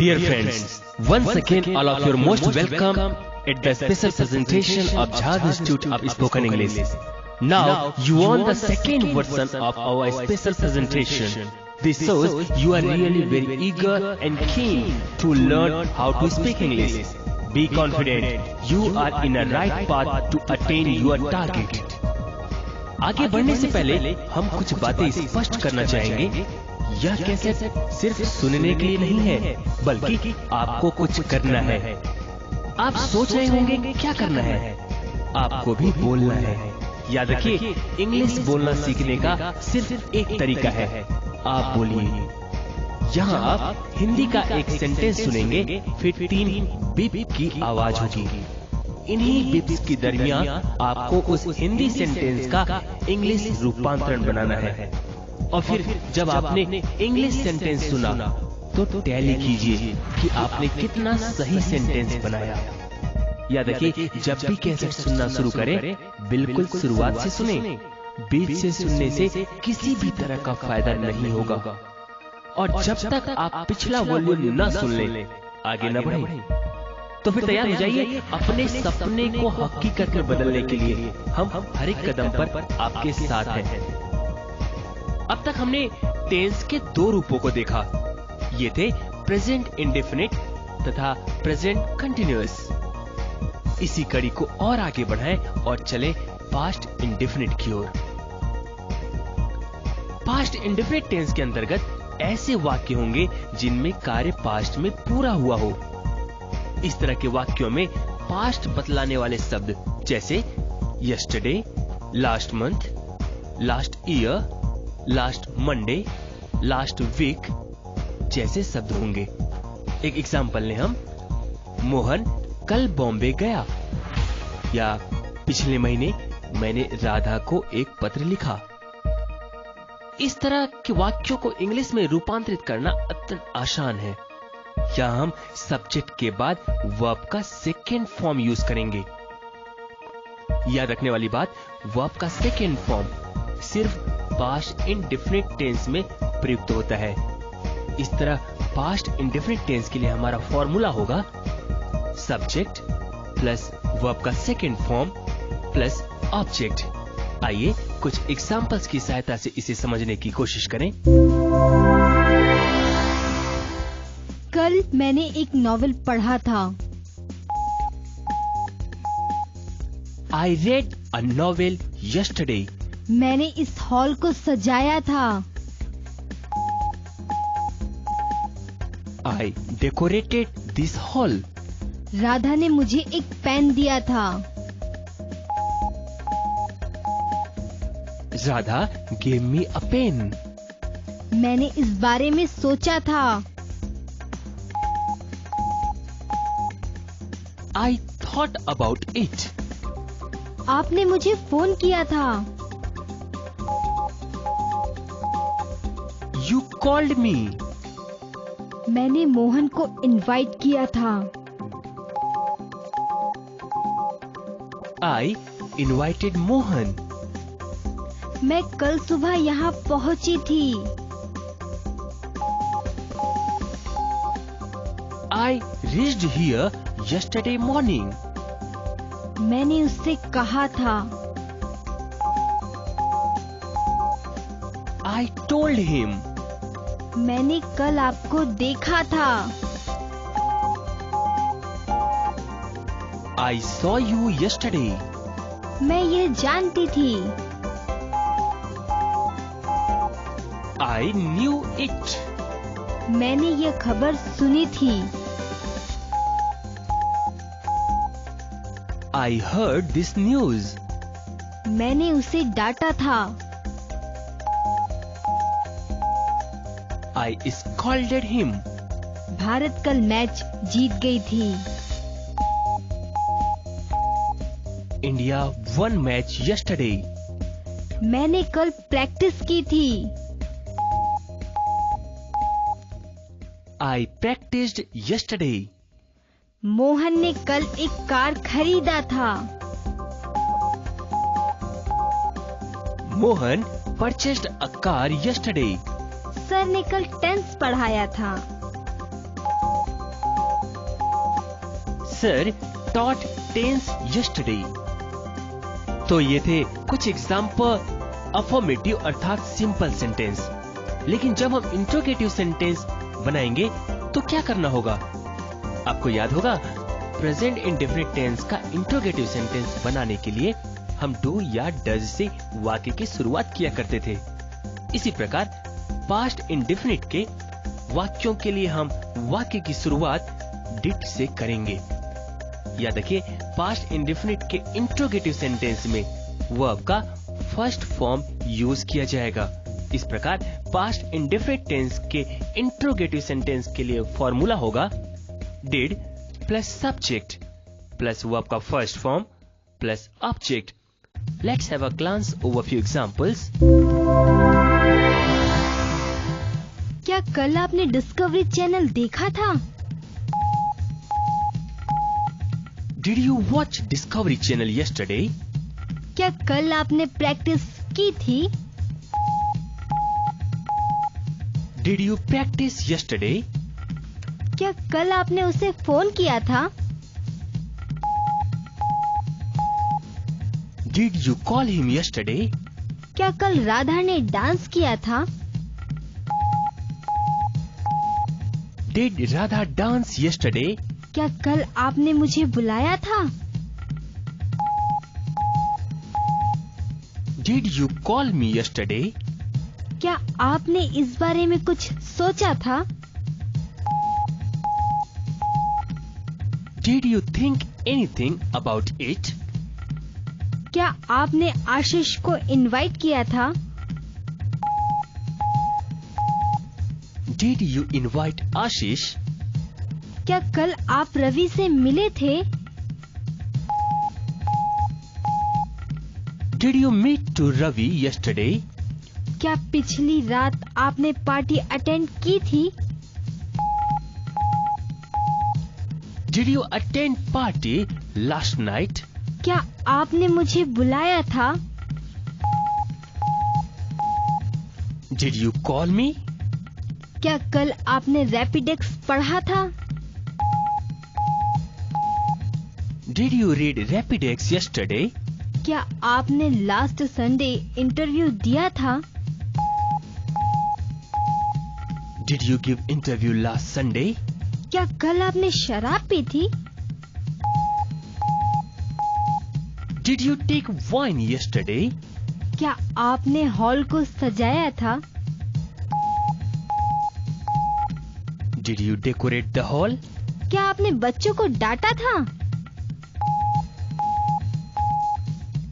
Dear friends, once again all of you are most welcome at the special presentation of Jhad Institute of Spoken English. Now you want the second version of our special presentation. This shows you are really very eager and keen to learn how to speak English. Be confident, you are in a right path to attain your target. आगे बढ़ने से पहले हम कुछ बातें स्पष्ट करना चाहेंगे। यह कैसेट सिर्फ सुनने के लिए नहीं है, बल्कि आपको कुछ करना है। आप सोच रहे होंगे क्या करना है? आपको भी बोलना है। याद रखिए, इंग्लिश बोलना सीखने का सिर्फ एक तरीका है, आप बोलिए। यहाँ आप हिंदी का एक सेंटेंस सुनेंगे, फिर 3 बीप की आवाज होगी। इन्हीं बिप्स के दरमियान आपको उस हिंदी सेंटेंस का इंग्लिश रूपांतरण बनाना है। और फिर जब आपने इंग्लिश सेंटेंस सुना तो टैली कीजिए कि आपने कितना सही सेंटेंस बनाया। याद रखिए, जब भी कैसेट सुनना शुरू करें, बिल्कुल शुरुआत से सुने। बीच से सुनने से किसी भी तरह का फायदा नहीं होगा। और जब तक आप पिछला वॉल्यूम न सुन लें, आगे न बढ़े। तो फिर तैयार हो जाइए अपने सपने को हकीकत में बदलने के लिए। हम हर एक कदम पर आपके साथ हैं। अब तक हमने टेंस के 2 रूपों को देखा। ये थे प्रेजेंट इंडेफिनिट तथा प्रेजेंट कंटिन्यूअस। इसी कड़ी को और आगे बढ़ाएं और चले पास्ट इंडेफिनिट की ओर। पास्ट इंडेफिनिट टेंस के अंतर्गत ऐसे वाक्य होंगे जिनमें कार्य पास्ट में पूरा हुआ हो। इस तरह के वाक्यों में पास्ट बतलाने वाले शब्द जैसे yesterday, last month, last year, last Monday, last week जैसे शब्द होंगे। एक एग्जाम्पल लें हम। मोहन कल बॉम्बे गया, या पिछले महीने मैंने राधा को एक पत्र लिखा। इस तरह के वाक्यों को इंग्लिश में रूपांतरित करना अत्यंत आसान है। यहाँ हम सब्जेक्ट के बाद वर्ब का सेकेंड फॉर्म यूज करेंगे। याद रखने वाली बात, वर्ब का सेकेंड फॉर्म सिर्फ पास्ट इंडेफिनिट टेंस में प्रयुक्त होता है। इस तरह पास्ट इंडेफिनिट टेंस के लिए हमारा फॉर्मूला होगा सब्जेक्ट प्लस वर्ब का सेकेंड फॉर्म प्लस ऑब्जेक्ट। आइए कुछ एग्जांपल्स की सहायता से इसे समझने की कोशिश करें। कल मैंने एक नॉवेल पढ़ा था। I read a novel yesterday. मैंने इस हॉल को सजाया था। I decorated this hall. Radha ने मुझे एक पेन दिया था। Radha gave me a pen. मैंने इस बारे में सोचा था। I thought about it. आपने मुझे फोन किया था। You called me. मैंने मोहन को इनवाइट किया था। I invited Mohan. मैं कल सुबह यहाँ पहुँची थी। I reached here yesterday morning. मैंने उससे कहा था। I told him. मैंने कल आपको देखा था। I saw you yesterday. मैं यह जानती थी। I knew it. मैंने यह खबर सुनी थी। I heard this news. मैंने उसे डांटा था। I scolded him. भारत कल मैच जीत गई थी। India won match yesterday. मैंने कल प्रैक्टिस की थी। I practiced yesterday. मोहन ने कल एक कार खरीदा था। Mohan purchased a car yesterday. Sir ने कल टेंस पढ़ाया था। Sir taught tense yesterday। तो ये थे कुछ एग्जाम्पल अफर्मेटिव अर्थात सिंपल सेंटेंस। लेकिन जब हम इंट्रोगेटिव सेंटेंस बनाएंगे तो क्या करना होगा? आपको याद होगा प्रेजेंट इंडेफिनिट टेंस का इंट्रोगेटिव सेंटेंस बनाने के लिए हम डू या डज से वाक्य की शुरुआत किया करते थे। इसी प्रकार पास्ट इंडेफिनिट के वाक्यों के लिए हम वाक्य की शुरुआत डिड से करेंगे। याद रखिए पास्ट इंडेफिनिट के इंट्रोगेटिव सेंटेंस में वर्ब का फर्स्ट फॉर्म यूज किया जाएगा। इस प्रकार पास्ट इंडेफिनिट टेंस के इंट्रोगेटिव सेंटेंस के लिए फॉर्मूला होगा did plus subject plus verb का first form plus object. Let's have a glance over few examples. क्या कल आपने डिस्कवरी चैनल देखा था? Did you watch Discovery Channel yesterday? क्या कल आपने प्रैक्टिस की थी? Did you practice yesterday? क्या कल आपने उसे फोन किया था? Did you call him yesterday? क्या कल राधा ने डांस किया था? Did Radha dance yesterday? क्या कल आपने मुझे बुलाया था? Did you call me yesterday? क्या आपने इस बारे में कुछ सोचा था? Did you think anything about it? क्या आपने आशीष को इनवाइट किया था? Did you invite Ashish? क्या कल आप रवि से मिले थे? Did you meet to Ravi yesterday? क्या पिछली रात आपने पार्टी अटेंड की थी? Did you attend party last night? क्या आपने मुझे बुलाया था? Did you call me? क्या कल आपने रैपिडेक्स पढ़ा था? Did you read Rapidex yesterday? क्या आपने लास्ट संडे इंटरव्यू दिया था? Did you give interview last Sunday? क्या कल आपने शराब पी थी? Did you take wine yesterday? क्या आपने हॉल को सजाया था? Did you decorate the hall? क्या आपने बच्चों को डांटा था?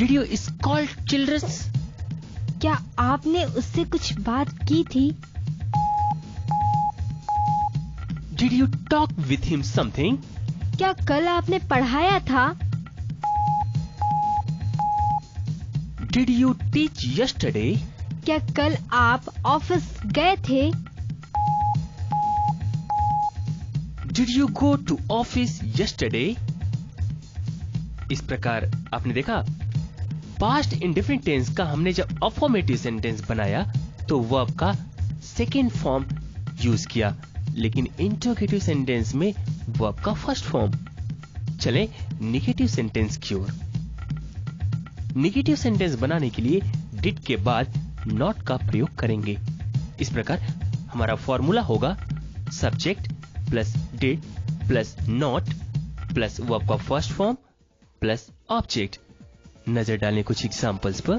Did you scold children? क्या आपने उससे कुछ बात की थी? Did you talk with him something? क्या कल आपने पढ़ाया था? Did you teach yesterday? क्या कल आप ऑफिस गए थे? Did you go to office yesterday? इस प्रकार आपने देखा पास्ट इंडेफिनिट टेंस का हमने जब अफर्मेटिव सेंटेंस बनाया तो वर्ब का सेकेंड फॉर्म यूज किया, लेकिन इंट्रोगेटिव सेंटेंस में वर्ब का फर्स्ट फॉर्म। चलें नेगेटिव सेंटेंस की ओर। नेगेटिव सेंटेंस बनाने के लिए डिड के बाद नॉट का प्रयोग करेंगे। इस प्रकार हमारा फॉर्मूला होगा subject plus did plus not plus verb का फर्स्ट फॉर्म प्लस ऑब्जेक्ट। नजर डालें कुछ एग्जांपल्स पर।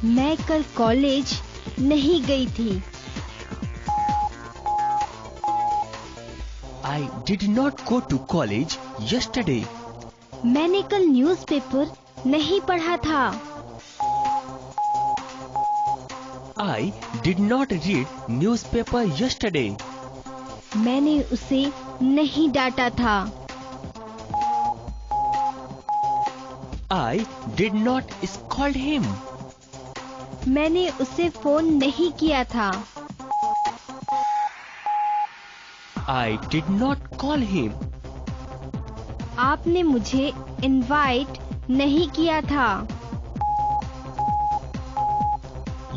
मैं कल कॉलेज नहीं गई थी। I did not go to college yesterday. मैंने कल न्यूज़पेपर नहीं पढ़ा था। I did not read newspaper yesterday. मैंने उसे नहीं डांटा था। I did not scold him. मैंने उसे फोन नहीं किया था। I did not call him. आपने मुझे इनवाइट नहीं किया था।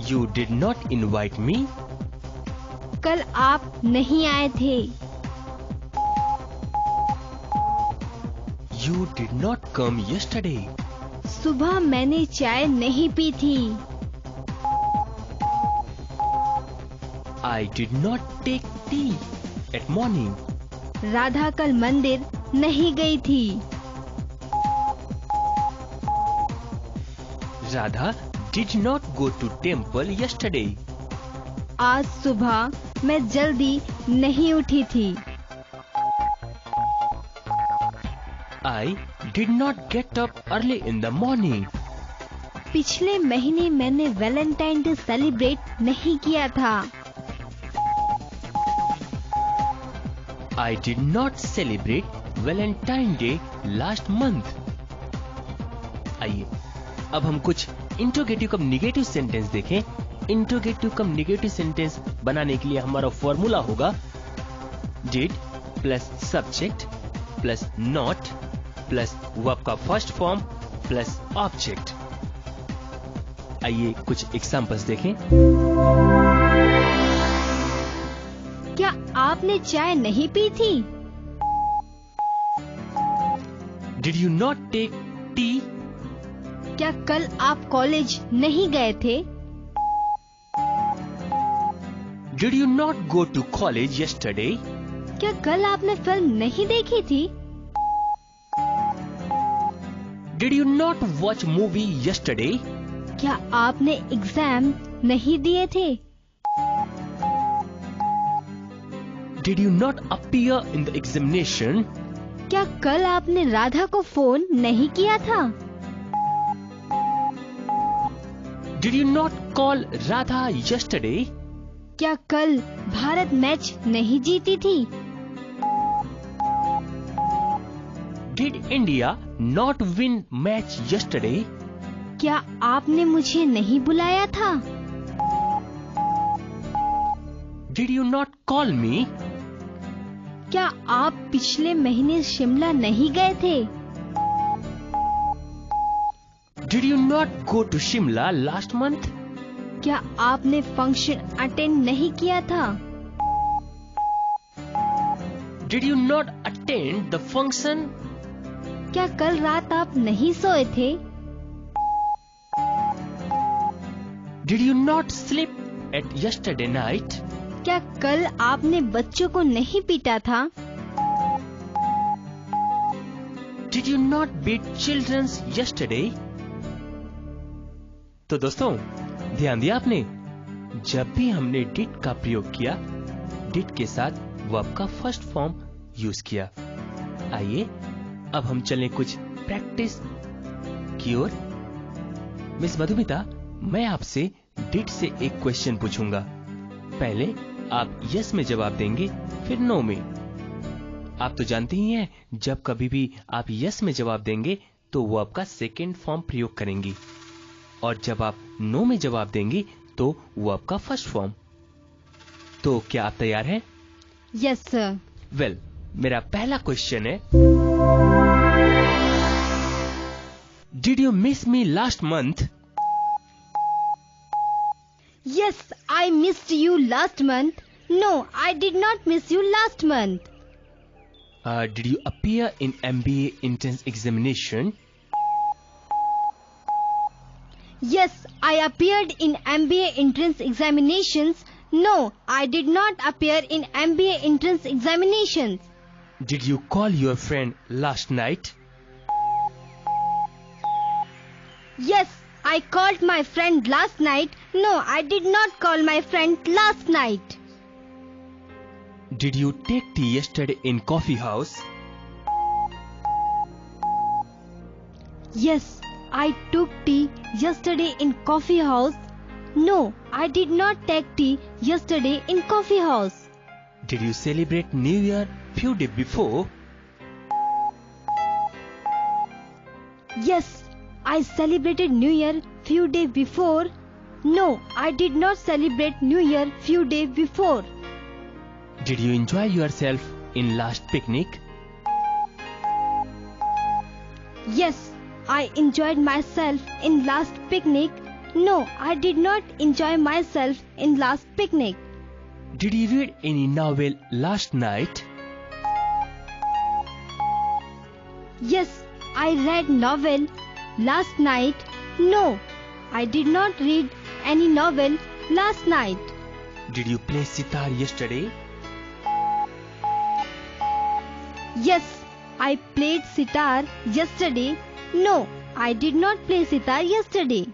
You did not invite me. कल आप नहीं आए थे। You did not come yesterday. सुबह मैंने चाय नहीं पी थी। I did not take tea at morning. Radha कल मंदिर नहीं गई थी। Radha did not go to temple yesterday. आज सुबह मैं जल्दी नहीं उठी थी। I did not get up early in the morning. पिछले महीने मैंने वैलेंटाइन डे सेलिब्रेट नहीं किया था। I did not celebrate Valentine Day last month. आइए अब हम कुछ इंट्रोगेटिव कम निगेटिव सेंटेंस देखें। इंट्रोगेटिव कम निगेटिव सेंटेंस बनाने के लिए हमारा फॉर्मूला होगा did plus subject plus not plus verb का फर्स्ट फॉर्म प्लस ऑब्जेक्ट। आइए कुछ एग्जांपल्स देखें। क्या आपने चाय नहीं पी थी? Did you not take tea? क्या कल आप कॉलेज नहीं गए थे? Did you not go to college yesterday? क्या कल आपने फिल्म नहीं देखी थी? Did you not watch movie yesterday? क्या आपने एग्जाम नहीं दिए थे? Did you not appear in the examination? क्या कल आपने राधा को फोन नहीं किया था? Did you not call Radha yesterday? क्या कल भारत मैच नहीं जीती थी? Did India not win match yesterday? क्या आपने मुझे नहीं बुलाया था? Did you not call me? क्या आप पिछले महीने शिमला नहीं गए थे? Did you not go to Shimla last month? क्या आपने फंक्शन अटेंड नहीं किया था? Did you not attend the function? क्या कल रात आप नहीं सोए थे? Did you not sleep at yesterday night? क्या कल आपने बच्चों को नहीं पीटा था? Did you not beat childrens yesterday? तो दोस्तों ध्यान दिया आपने, जब भी हमने डिड का प्रयोग किया डिड के साथ वर्ब का फर्स्ट फॉर्म यूज किया। आइए अब हम चलें कुछ प्रैक्टिस की ओर। मिस मधुमिता, मैं आपसे डिड से एक क्वेश्चन पूछूंगा। पहले आप यस में जवाब देंगे, फिर नो में। आप तो जानते ही हैं, जब कभी भी आप यस में जवाब देंगे तो वर्ब का सेकेंड फॉर्म प्रयोग करेंगी, और जब आप नो में जवाब देंगी तो वर्ब का फर्स्ट फॉर्म। तो क्या आप तैयार हैं? Yes sir. वेल, मेरा पहला क्वेश्चन है, did you miss me last month? Yes, I missed you last month. No, I did not miss you last month. Did you appear in MBA entrance examination? Yes, I appeared in MBA entrance examinations. No, I did not appear in MBA entrance examinations. Did you call your friend last night? Yes, I called my friend last night. No, I did not call my friend last night. Did you take tea yesterday in coffee house? Yes, I took tea yesterday in coffee house. No, I did not take tea yesterday in coffee house. Did you celebrate New Year few days before? Yes, I celebrated New Year few days before. No, I did not celebrate New Year few days before. Did you enjoy yourself in last picnic? Yes, I enjoyed myself in last picnic. No, I did not enjoy myself in last picnic. Did you read any novel last night? Yes, I read novel last night. No, I did not read any novel last night. Did you play sitar yesterday? Yes, I played sitar yesterday. No, I did not play sitar yesterday.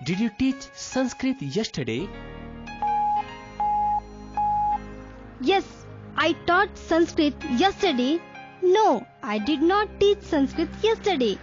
Did you teach Sanskrit yesterday? Yes, I taught Sanskrit yesterday. No, I did not teach Sanskrit yesterday.